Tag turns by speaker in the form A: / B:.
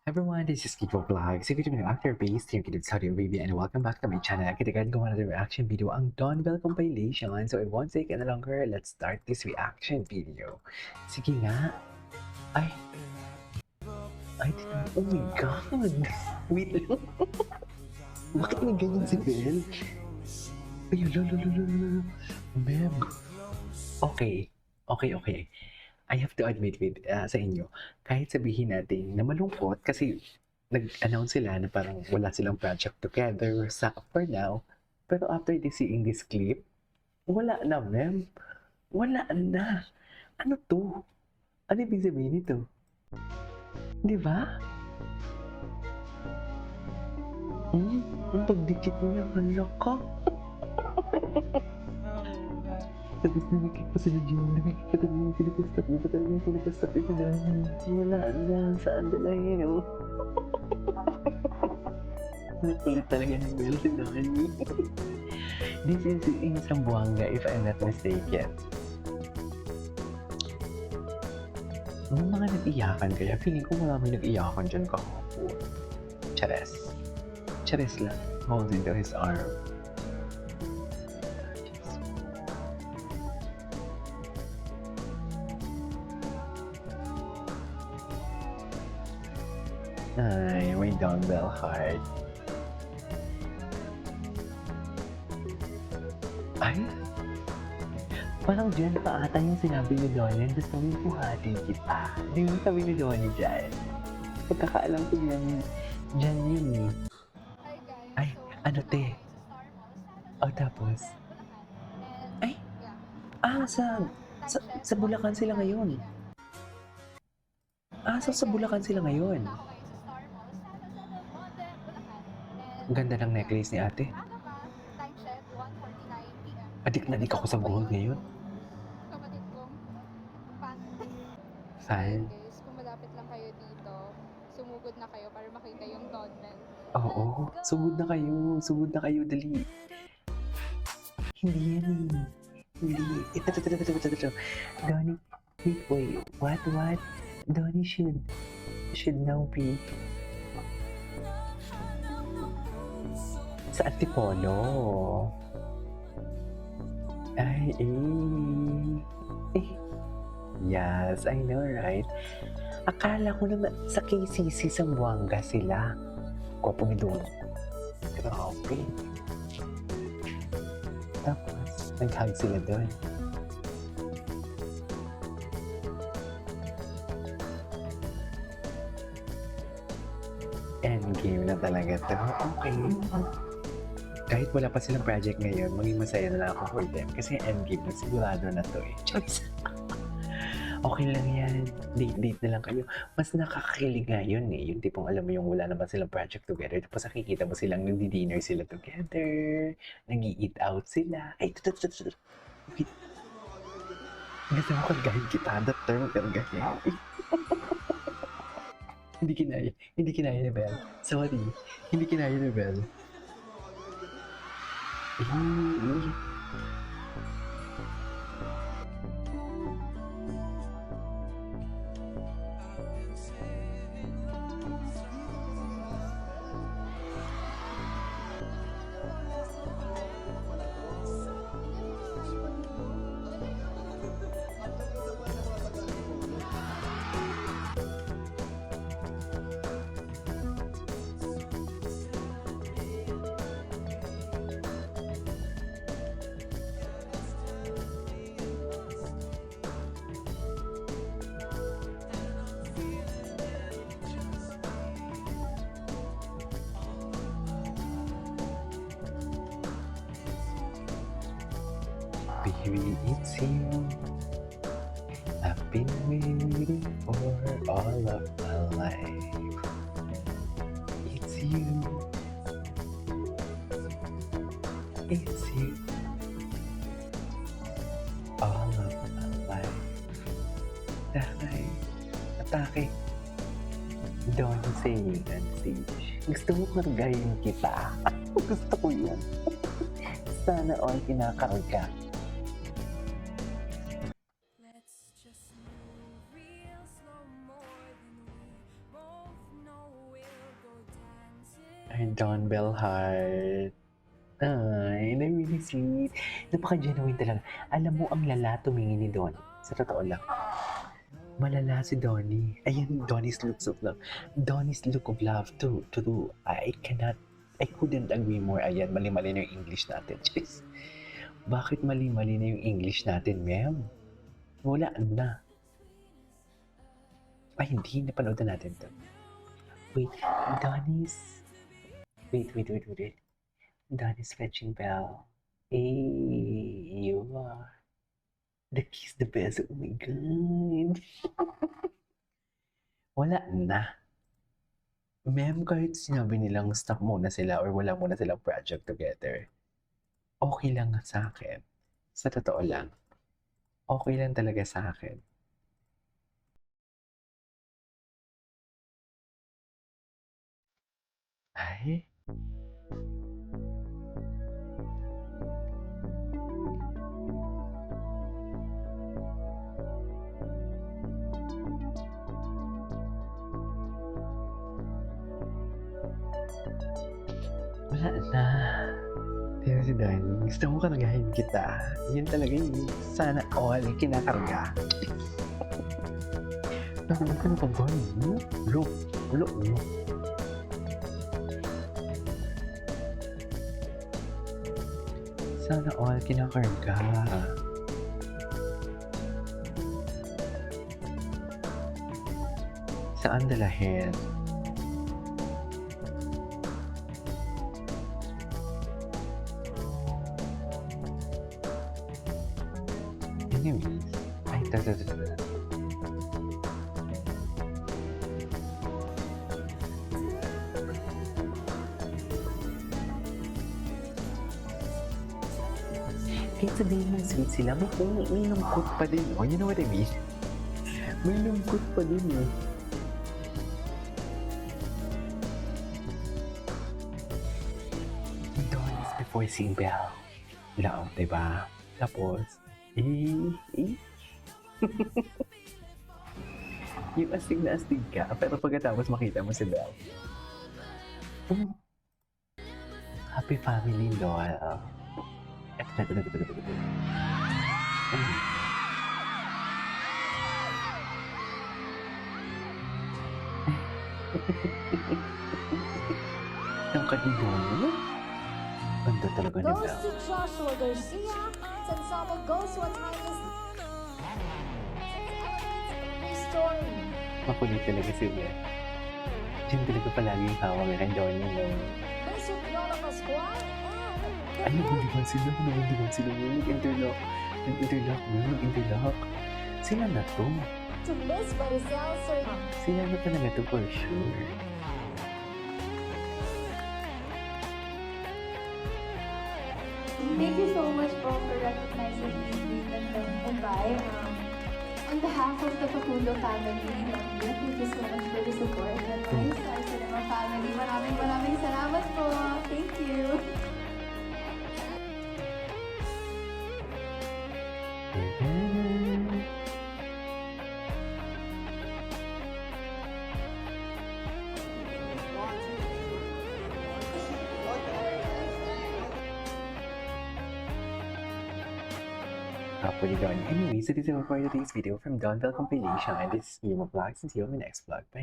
A: Everyone, this is Kiko Vlogs. If you're doing actor based here in Saudi Arabia and welcome back to my channel. Kitagan ko another reaction video ang Dawnbell compilation. So it won't take any longer. Let's start this reaction video. Sige nga. Ay. Oh my God. Wait lang. Bakit na ganyan si Belle? Ay, lolo. Ma'am. Okay. I have to admit sa inyo, kahit sabihin natin na malungkot kasi nag-announce sila na parang wala silang project together for now. Pero after seeing this clip, wala na, ma'am. Wala na. Ano to? Ano ibig sabihin nito? Di ba? Ang pagdikit niya, malaka. Tapos namikik pa sila June, namikik pa talaga yung pinapastap niya, pa talaga yung pinapastap niya na wala na, saan na lang yun. Nakulit talaga ng Belle si Donnie. This is in Zamboanga, if I'm not mistaken. Nung mga nag-iyakan kaya, feeling ko marami nag-iyakan dyan kahapon. Chares lang, holding to his arm. Ay, may Dawnbell heart. Ay? Parang dyan pa ata yung sinabi ni Donnie, gusto mo yung buhatin kita. Di mo sabi ni Donnie dyan. Pagkakaalam ko dyan yun eh. Ay, ano te? O tapos? Ay? Sa Bulacan sila ngayon. So sa Bulacan sila ngayon. Ang ganda ng necklace ni ate. Adik na adik ako sa gold ngayon.
B: Kapatid kong
A: fan.
B: Guys, kung malapit lang kayo dito, sumugod na kayo para makita yung Dawnbell.
A: Oo, sugod na kayo, dali. Hindi yan eh. Hindi. Ito. Donnie, wait, what? Donnie should now be sa Antipolo. Ay, yes, I know, right? Akala ko naman sa KCC Zamboanga sila. Gwapo ni Dono. Grabe. Tapos, nag-hug sila doon. Endgame na talaga to. Okay. Kahit wala pa silang project ngayon, maging masaya na lang ako for them. Kasi endgame na, sigurado na to eh. Choice. Okay lang yan. Date na lang kayo. Mas nakakakilig nga yun eh. Yung tipong alam mo yung wala naman silang project together. Tapos nakikita mo silang nagdi-dinner sila together. Nag-eat out sila. Ay, wait. Gusto mo kargahin kita. That term, kargahin. Hindi kinaya ni Belle. Sorry. Hindi kinaya ni Belle. Baby, it's you. I've been waiting for all of my life. It's you. It's you. All of my life. Dahil, atake. Don't say and see. Gusto mo kargahin kita. Gusto ko yan. Sana all kinakarga. Don Bellheart. Ay, really sweet. Napaka-genuine talaga. Alam mo, ang lala tumingin ni Donnie. Sa totoo lang. Malala si Donnie. Ayan, Donnie's look of love to I couldn't agree more. Ayan, mali-mali na yung English natin. Jeez. Bakit mali-mali na yung English natin, ma'am? Wala na. Ay, hindi. Napanood na natin to. Wait, Donnie's... Wait. Donnie's fetching bell. Hey, you are... The kiss the best. Oh my God. Wala na. Ma'am, kahit sinabi nilang stop muna sila or wala muna silang project together, okay lang sa akin. Sa totoo lang. Okay lang talaga sa akin. Ay. Wala na. Pero si Danny, gusto mo kargahin kita. Yan talaga yung sana all kinakarga. Ano ka na ba? Look. Sana all kinakarga. Saan dalahin? Anyways, ay, ito. Kahit sabihin ng sweet sila, may lungkot pa din. Oh, you know what I mean? May lungkot pa din eh. Donis before seeing Belle. Lang, diba? Tapos, yung astig na astig ka, pero pagkatapos makita mo si Belle. Happy family, lol. Ito. Tangkad ni Donnie. Ganda talaga ni
C: Goes
A: Belle.
C: to Joshua Garcia. Ensemble goes to Atlantis. Story.
A: Makulit talaga si Belle. Diyan talaga palagi yung hawak ng Donnie, no?
C: Miss Viola Pascual
A: Ay, nagdiban sila. Nag-interlock. Sila na to.
C: to Miss Maricel Serrano.
A: Sila na talaga to for sure.
D: Thank you so much po for recognizing me and by. On behalf of the Facundo family, thank you so much for the support. And my Star Cinema family, maraming salamat po. Thank you.
A: Happily done. Anyways, so this is a part of today's video from Donville Compilation. And this is Yuma Vlogs. And see you on my next vlog. Bye.